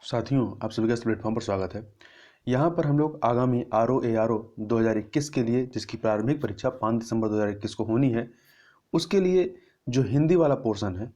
साथियों, आप सभी का इस प्लेटफॉर्म पर स्वागत है। यहाँ पर हम लोग आगामी RO-ARO 2021 के लिए, जिसकी प्रारंभिक परीक्षा 5 दिसंबर 2021 को होनी है, उसके लिए जो हिंदी वाला पोर्शन है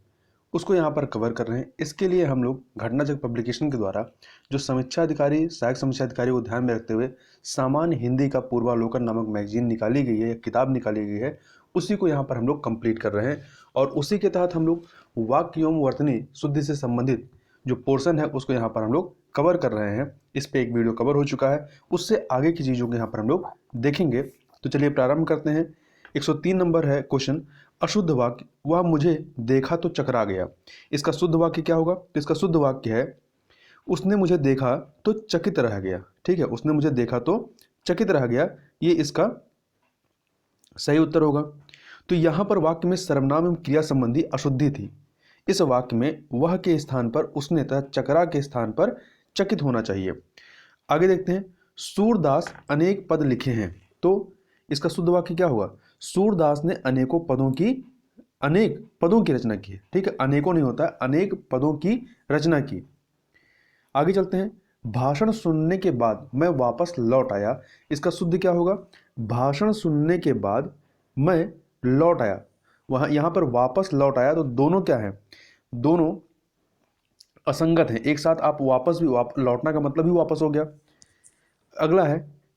उसको यहाँ पर कवर कर रहे हैं। इसके लिए हम लोग घटनाचक्र पब्लिकेशन के द्वारा जो समीक्षा अधिकारी, सहायक समीक्षा अधिकारी को ध्यान में रखते हुए सामान्य हिंदी का पूर्वावलोकन नामक मैगजीन निकाली गई है या किताब निकाली गई है, उसी को यहाँ पर हम लोग कंप्लीट कर रहे हैं। और उसी के तहत हम लोग वाक्य एवं वर्तनी शुद्धि से संबंधित जो पोर्शन है उसको यहाँ पर हम लोग कवर कर रहे हैं। इस पे एक वीडियो कवर हो चुका है, उससे आगे की चीज़ों को यहाँ पर हम लोग देखेंगे। तो चलिए प्रारंभ करते हैं। 103 नंबर है क्वेश्चन, अशुद्ध वाक्य, वह मुझे देखा तो चकरा गया। इसका शुद्ध वाक्य क्या होगा? तो इसका शुद्ध वाक्य है, उसने मुझे देखा तो चकित रह गया। ठीक है, उसने मुझे देखा तो चकित रह गया, ये इसका सही उत्तर होगा। तो यहाँ पर वाक्य में सर्वनाम एवं क्रिया संबंधी अशुद्धि थी। इस वाक्य में वह के स्थान पर उसने तथा चकरा के स्थान पर चकित होना चाहिए। आगे देखते हैं, सूरदास अनेक पद लिखे हैं। तो इसका शुद्ध वाक्य क्या होगा? सूरदास ने अनेक पदों की रचना की है। ठीक है, अनेकों नहीं होता है, अनेक पदों की रचना की। आगे चलते हैं, भाषण सुनने के बाद मैं वापस लौट आया। इसका शुद्ध क्या होगा? भाषण सुनने के बाद मैं लौट आया। वहाँ यहाँ पर वापस लौट आया, तो दोनों क्या है? दोनों असंगत हैं। एक साथ आप वापस भी लौटना का मतलब ही वापस हो गया। अगला है,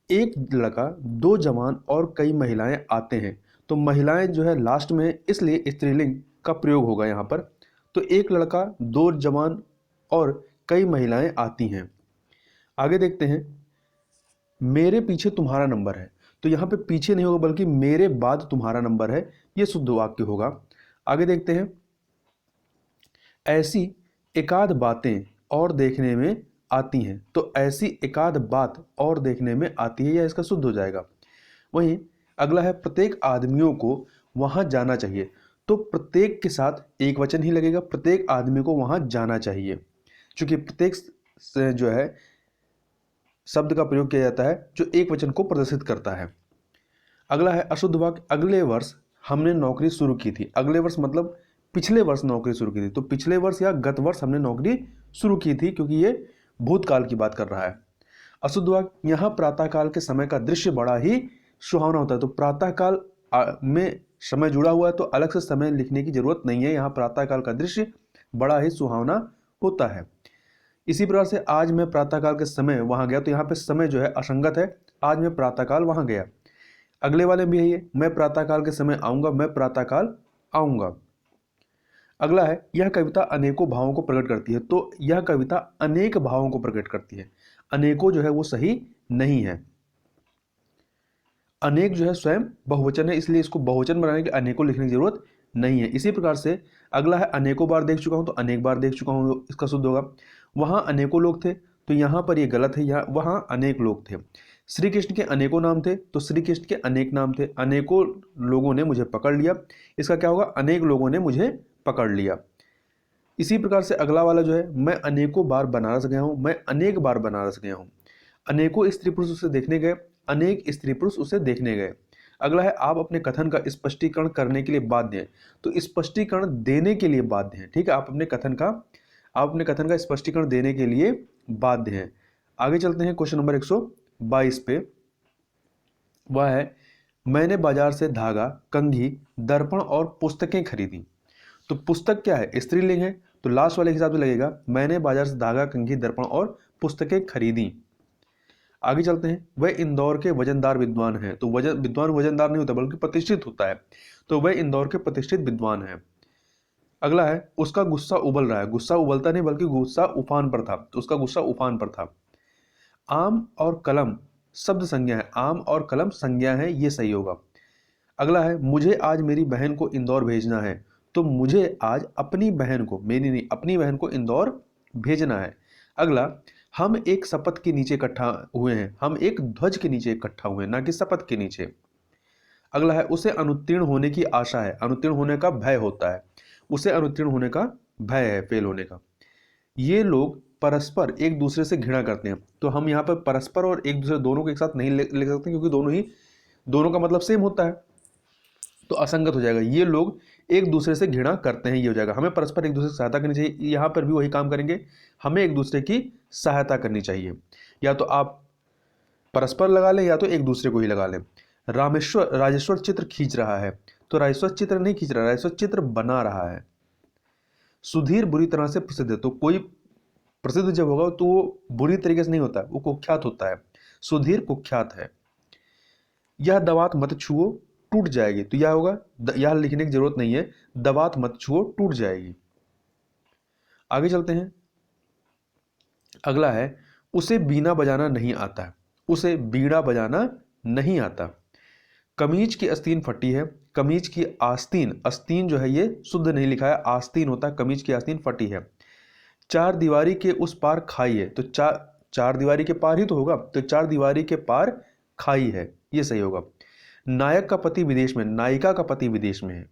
एक लड़का, दो जवान और कई महिलाएं आते हैं। तो महिलाएं जो है लास्ट में है, इसलिए स्त्रीलिंग का प्रयोग होगा यहाँ पर। तो एक लड़का, दो जवान और कई महिलाएं आती हैं। आगे देखते हैं, मेरे पीछे तुम्हारा नंबर है। तो यहाँ पे पीछे नहीं होगा बल्कि मेरे बाद तुम्हारा नंबर है, ये शुद्ध वाक्य होगा। आगे देखते हैं, ऐसी एकाध बातें और देखने में आती हैं। तो ऐसी एकाध बात और देखने में आती है, या इसका शुद्ध हो जाएगा। वहीं अगला है, प्रत्येक आदमियों को वहां जाना चाहिए। तो प्रत्येक के साथ एक वचन ही लगेगा, प्रत्येक आदमी को वहां जाना चाहिए, क्योंकि प्रत्येक से जो है शब्द का प्रयोग किया जाता है जो एक वचन को प्रदर्शित करता है। अगला है अशुद्ध वाक्य, अगले वर्ष हमने नौकरी शुरू की थी। अगले वर्ष मतलब पिछले वर्ष नौकरी शुरू की थी। तो पिछले वर्ष या गत वर्ष हमने नौकरी शुरू की थी, क्योंकि ये भूतकाल की बात कर रहा है। अशुद्ध वाक्य, यहाँ प्रातःकाल के समय का दृश्य बड़ा ही सुहावना होता है। तो प्रातःकाल में समय जुड़ा हुआ है, तो अलग से समय लिखने की जरूरत नहीं है। यहाँ प्रातःकाल का दृश्य बड़ा ही सुहावना होता है। इसी प्रकार से आज मैं प्रातःकाल के समय वहां गया। तो यहाँ पे समय जो है असंगत है, आज मैं प्रातःकाल वहां गया। अगले वाले भी है, मैं प्रातःकाल के समय आऊंगा, मैं प्रातःकाल आऊंगा। अगला है, यह कविता अनेकों भावों को प्रकट करती है। तो यह कविता अनेक भावों को प्रकट करती है। अनेकों जो है वो सही नहीं है। अनेक जो है स्वयं बहुवचन है, इसलिए इसको बहुवचन बनाने के अनेकों लिखने की जरूरत नहीं है। इसी प्रकार से अगला है, अनेकों बार देख चुका हूं। तो अनेक बार देख चुका हूं, इसका शुद्ध होगा। वहां अनेकों लोग थे, तो यहां पर ये गलत है, यहाँ वहां अनेक लोग थे। श्री कृष्ण के अनेकों नाम थे, तो श्री कृष्ण के अनेक नाम थे। अनेकों लोगों ने मुझे पकड़ लिया, इसका क्या होगा? अनेक लोगों ने मुझे पकड़ लिया। इसी प्रकार से अगला वाला जो है, मैं अनेकों बार बनारस गया हूं, मैं अनेक बार बनारस गया हूं। अनेकों स्त्री पुरुष उसे देखने गए, अनेक स्त्री पुरुष उसे देखने गए। अगला है, आप अपने कथन का स्पष्टीकरण करने के लिए बाध्य हैं। तो स्पष्टीकरण देने के लिए बाध्य हैं। ठीक है, आप अपने कथन का स्पष्टीकरण देने के लिए बाध्य हैं। आगे चलते हैं, क्वेश्चन नंबर 122 पे। वह है, मैंने बाजार से धागा, कंघी, दर्पण और पुस्तकें खरीदी। तो पुस्तक क्या है? स्त्रीलिंग है, तो लास्ट वाले के हिसाब से लगेगा, मैंने बाजार से धागा, कंघी, दर्पण और पुस्तकें खरीदी। आगे चलते हैं, वह इंदौर के वजनदार विद्वान हैं। तो विद्वान वजनदार नहीं होता बल्कि प्रतिष्ठित होता है, तो वह इंदौर के प्रतिष्ठित विद्वान हैं। अगला है, उसका गुस्सा उबल रहा है। गुस्सा उबलता नहीं बल्कि गुस्सा उफान पर था, तो उसका गुस्सा उफान पर था। आम और कलम शब्द संज्ञा है, आम और कलम संज्ञा है, ये सही होगा। अगला है, मुझे आज मेरी बहन को इंदौर भेजना है। तो मुझे आज अपनी बहन को, मेरी नहीं, अपनी बहन को इंदौर भेजना है। अगला, हम एक शपथ के नीचे इकट्ठा हुए हैं। हम एक ध्वज के नीचे इकट्ठा हुए हैं, ना कि शपथ के नीचे। अगला है, उसे अनुत्तीर्ण होने की आशा है। अनुत्तीर्ण होने का भय होता है, उसे अनुत्तीर्ण होने का भय है, फेल होने का। ये लोग परस्पर एक दूसरे से घृणा करते हैं। तो हम यहाँ पर परस्पर और एक दूसरे दोनों को एक साथ नहीं लिख सकते, क्योंकि दोनों का मतलब सेम होता है, तो असंगत हो जाएगा। ये लोग एक दूसरे से घृणा करते हैं, ये हो जाएगा। हमें परस्पर एक दूसरे की सहायता करनी चाहिए, यहाँ पर भी वही काम करेंगे। हमें एक दूसरे की सहायता करनी चाहिए। या तो आप परस्पर लगा लें या तो एक दूसरे को ही लगा लें। राजेश्वर चित्र खींच रहा है, तो राजेश्वर चित्र नहीं खींच रहा, राजेश्वर चित्र बना रहा है। सुधीर बुरी तरह से प्रसिद्ध है, तो कोई प्रसिद्ध जब होगा तो वो बुरी तरीके से नहीं होता, वो कुख्यात होता है। सुधीर कुख्यात है। यह दवात मत छुओ टूट जाएगी, तो यह होगा, यह लिखने की जरूरत नहीं है, दवात मत छुओ टूट जाएगी। आगे चलते हैं। अगला है उसे बीना बजाना नहीं आता, उसे बीड़ा बजाना नहीं आता। कमीज की आस्तीन फटी है, कमीज की आस्तीन, आस्तीन जो है ये शुद्ध नहीं लिखा है, आस्तीन होता है, कमीज की आस्तीन फटी है। चार दीवारी के उस पार खाई है, तो चार दीवारी के पार ही तो होगा, तो चार दीवारी के पार खाई है, ये सही होगा। नायक का पति विदेश में, नायिका का पति विदेश में है।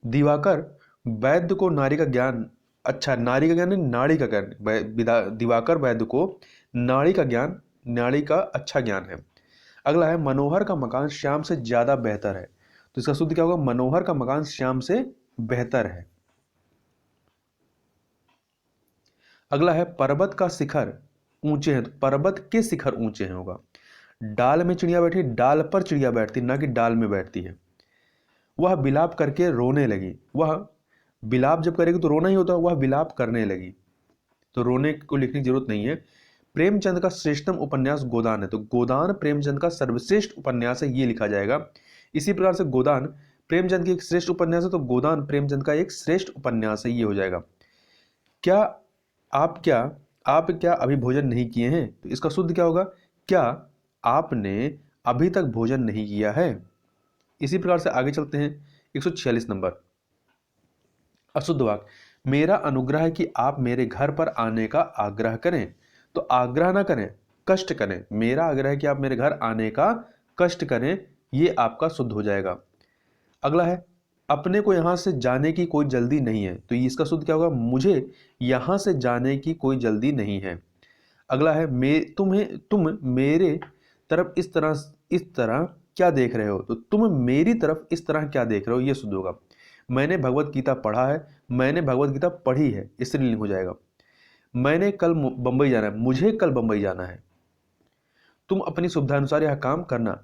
दिवाकर वैद्य को नारी का ज्ञान, अच्छा नारी का ज्ञान नहीं, नाड़ी का ज्ञान, दिवाकर वैद्य को नाड़ी का ज्ञान, नाड़ी का अच्छा ज्ञान है। अगला है मनोहर का मकान श्याम से ज्यादा बेहतर है, तो इसका शुद्ध क्या होगा, मनोहर का मकान श्याम से बेहतर है। अगला है पर्वत का शिखर ऊंचे हैं, तो पर्वत के शिखर ऊंचे हैं होगा। डाल में चिड़िया बैठी, डाल पर चिड़िया बैठती, ना कि डाल में बैठती है। वह विलाप करके रोने लगी, वह विलाप जब करेगी तो रोना ही होता है, वह विलाप करने लगी, तो रोने को लिखने की जरूरत नहीं है। प्रेमचंद का श्रेष्ठतम उपन्यास गोदान है, तो गोदान प्रेमचंद का सर्वश्रेष्ठ उपन्यास है, ये लिखा जाएगा। इसी प्रकार से गोदान प्रेमचंद की एक श्रेष्ठ उपन्यास है, तो गोदान प्रेमचंद का एक श्रेष्ठ उपन्यास है, ये हो जाएगा। क्या आप क्या अभी भोजन नहीं किए हैं, तो इसका शुद्ध क्या होगा, क्या आपने अभी तक भोजन नहीं किया है। इसी प्रकार से आगे चलते हैं। 146 नंबर अशुद्ध वाक्य, मेरा अनुग्रह है कि आप मेरे घर पर आने का आग्रह करें, तो आग्रह ना करें, कष्ट करें। मेरा आग्रह है कि आप मेरे घर आने का कष्ट करें, ये आपका शुद्ध हो जाएगा। अगला है अपने को यहां से जाने की कोई जल्दी नहीं है, तो इसका शुद्ध क्या होगा, मुझे यहां से जाने की कोई जल्दी नहीं है। अगला है तुम मेरे तरफ इस तरह क्या देख रहे हो, तो तुम मेरी तरफ इस तरह क्या देख रहे हो, ये शुद्ध होगा। मैंने भगवत गीता पढ़ा है, मैंने भगवत गीता पढ़ी है, स्त्रीलिंग हो जाएगा। मैंने कल बंबई जाना है, मुझे कल बंबई जाना है। तुम अपनी सुविधा अनुसार यह काम करना,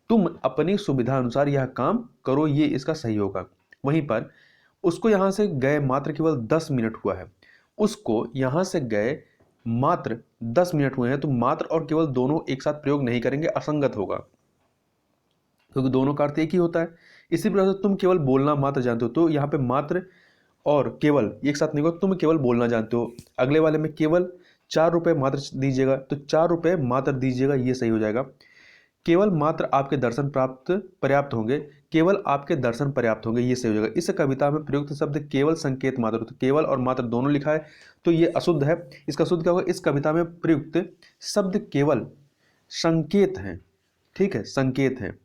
तुम अपनी सुविधा अनुसार यह काम करो, ये इसका सही होगा। वहीं पर उसको यहां से गए मात्र केवल 10 मिनट हुआ है, उसको यहां से गए मात्र 10 मिनट हुए हैं, तो मात्र और केवल दोनों एक साथ प्रयोग नहीं करेंगे, असंगत होगा, क्योंकि दोनों का अर्थ एक ही होता है। इसी प्रकार से तुम केवल बोलना मात्र जानते हो, तो यहाँ पे मात्र और केवल एक साथ नहीं होगा, तुम केवल बोलना जानते हो। अगले वाले में केवल 4 रुपये मात्र दीजिएगा, तो 4 रुपये मात्र दीजिएगा, ये सही हो जाएगा। केवल मात्र आपके दर्शन पर्याप्त होंगे, केवल आपके दर्शन पर्याप्त होंगे, ये सही हो जाएगा। इस कविता में प्रयुक्त शब्द केवल संकेत मात्र, तो केवल और मात्र दोनों लिखा है, तो ये अशुद्ध है। इसका शुद्ध क्या होगा, इस कविता में प्रयुक्त शब्द केवल संकेत हैं, ठीक है, संकेत हैं।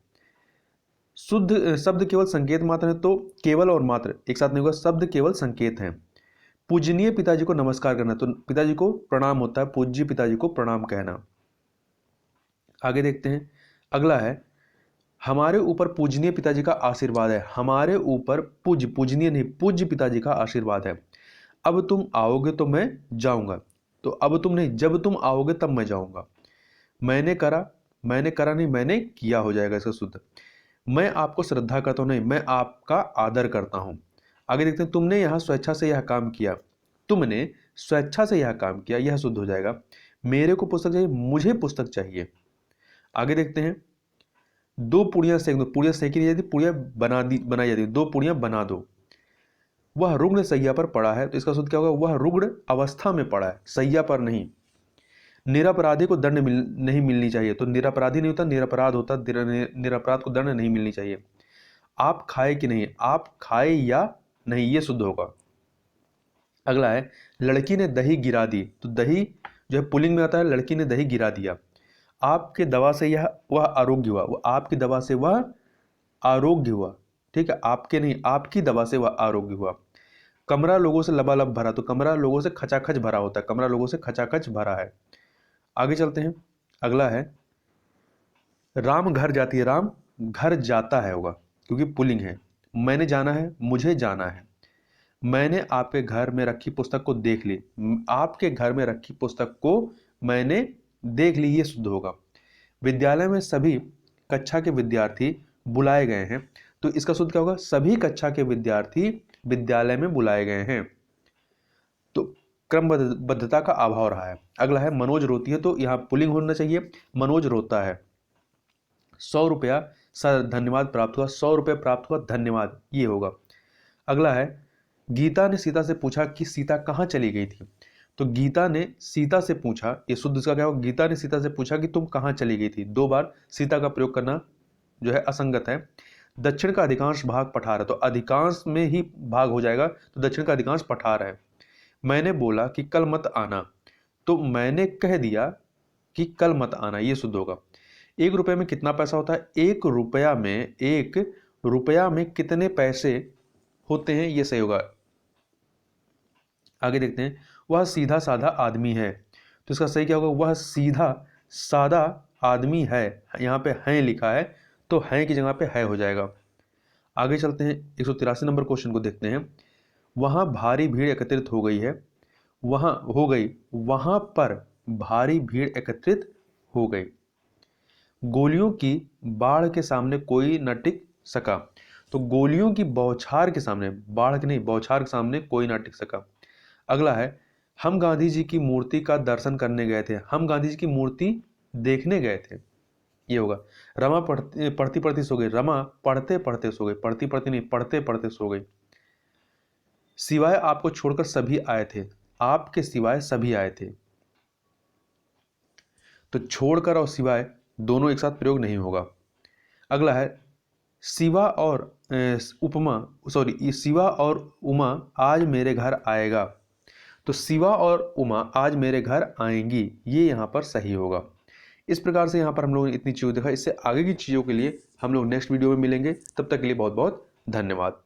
शुद्ध शब्द केवल संकेत मात्र है, तो केवल और मात्र एक साथ नहीं होगा, शब्द केवल संकेत हैं। पूजनीय पिताजी को नमस्कार करना, तो पिताजी को प्रणाम होता है, पूज्य पिताजी को प्रणाम कहना। आगे देखते हैं। अगला है हमारे ऊपर पूजनीय पिताजी का आशीर्वाद है, हमारे ऊपर पूजनीय नहीं, पूज्य पिताजी का आशीर्वाद है। अब तुम आओगे तो मैं जाऊंगा, तो अब तुम नहीं, जब तुम आओगे तब मैं जाऊंगा। मैंने करा नहीं, मैंने किया हो जाएगा इसका शुद्ध। मैं आपको श्रद्धा करता हूं, नहीं, मैं आपका आदर करता हूं। आगे देखते हैं। तुमने यहां स्वेच्छा से यह काम किया, तुमने स्वेच्छा से यह काम किया, यह शुद्ध हो जाएगा। मेरे को पुस्तक चाहिए, मुझे पुस्तक चाहिए। आगे देखते हैं। दो पुड़ियां सेक दो, पुड़ियां सेकी नहीं जाती, पुड़ियां बनाई जाती, दो पुड़ियां बना दो। वह रुग्ण सैया पर पड़ा है, तो इसका शुद्ध क्या होगा, वह रुग्ण अवस्था में पड़ा है, सैया पर नहीं। निरपराधी को दंड नहीं मिलनी चाहिए, तो निरपराधी नहीं होता, निरपराध होता, निरपराध को दंड नहीं मिलनी चाहिए। आप खाए कि नहीं, आप खाए या नहीं, ये शुद्ध होगा। अगला है लड़की ने दही गिरा दी, तो दही जो है पुल्लिंग में आता है, लड़की ने दही गिरा दिया। आपके दवा से वह आरोग्य हुआ, वो आपकी दवा से वह आरोग्य हुआ, ठीक है, आपके नहीं, आपकी दवा से वह आरोग्य हुआ। कमरा लोगों से लबालब भरा, तो कमरा लोगों से खचाखच भरा होता है, कमरा लोगों से खचाखच भरा है। आगे चलते हैं। अगला है राम घर जाती है, राम घर जाता है होगा, क्योंकि पुल्लिंग है। मैंने जाना है, मुझे जाना है। मैंने आपके घर में रखी पुस्तक को देख ली, आपके घर में रखी पुस्तक को मैंने देख ली, ये शुद्ध होगा। विद्यालय में सभी कक्षा के विद्यार्थी बुलाए गए हैं, तो इसका शुद्ध क्या होगा? सभी कक्षा के विद्यार्थी विद्यालय में बुलाए गए हैं। तो क्रमबद्धता का अभाव रहा है। अगला है मनोज रोती है, तो यहाँ पुल्लिंग होना चाहिए, मनोज रोता है। 100 रुपया सर धन्यवाद प्राप्त हुआ, 100 रुपये प्राप्त हुआ धन्यवाद, ये होगा। अगला है गीता ने सीता से पूछा कि सीता कहाँ चली गई थी, तो गीता ने सीता से पूछा, ये शुद्ध इसका क्या होगा? गीता ने सीता से पूछा कि तुम कहाँ चली गई थी। 2 बार सीता का प्रयोग करना जो है असंगत है। दक्षिण का अधिकांश भाग पठार है, तो अधिकांश में ही भाग हो जाएगा, तो दक्षिण का अधिकांश पठार है। मैंने बोला कि कल मत आना, तो मैंने कह दिया कि कल मत आना, ये शुद्ध होगा। 1 रुपये में कितना पैसा होता है? 1 रुपया में कितने पैसे होते हैं, ये सही होगा। आगे देखते हैं, वह सीधा साधा आदमी है, तो इसका सही क्या होगा? वह सीधा साधा आदमी है, यहाँ पे है लिखा है, तो है की जगह पे है हो जाएगा। आगे चलते हैं, 183 नंबर क्वेश्चन को देखते हैं। वहां भारी भीड़ एकत्रित हो गई है, वहां पर भारी भीड़ एकत्रित हो गई। गोलियों की बाढ़ के सामने कोई न टिक सका, तो गोलियों की बौछार के सामने, बाढ़ के नहीं बौछार के सामने कोई ना टिक सका। अगला है हम गांधी जी की मूर्ति का दर्शन करने गए थे, हम गांधी जी की मूर्ति देखने गए थे, ये होगा। रमा पढ़ती पढ़ती सो गई, रमा पढ़ते पढ़ते सो गई, पढ़ती पढ़ती नहीं पढ़ते पढ़ते सो गई। सिवाय आपको छोड़कर सभी आए थे, आपके सिवाय सभी आए थे, तो छोड़कर और सिवाय दोनों एक साथ प्रयोग नहीं होगा। अगला है शिवा और शिवा और उमा आज मेरे घर आएगा, तो शिवा और उमा आज मेरे घर आएंगी, ये यहाँ पर सही होगा। इस प्रकार से यहाँ पर हम लोगों ने इतनी चीज़ें देखा। इससे आगे की चीज़ों के लिए हम लोग नेक्स्ट वीडियो में मिलेंगे, तब तक के लिए बहुत बहुत धन्यवाद।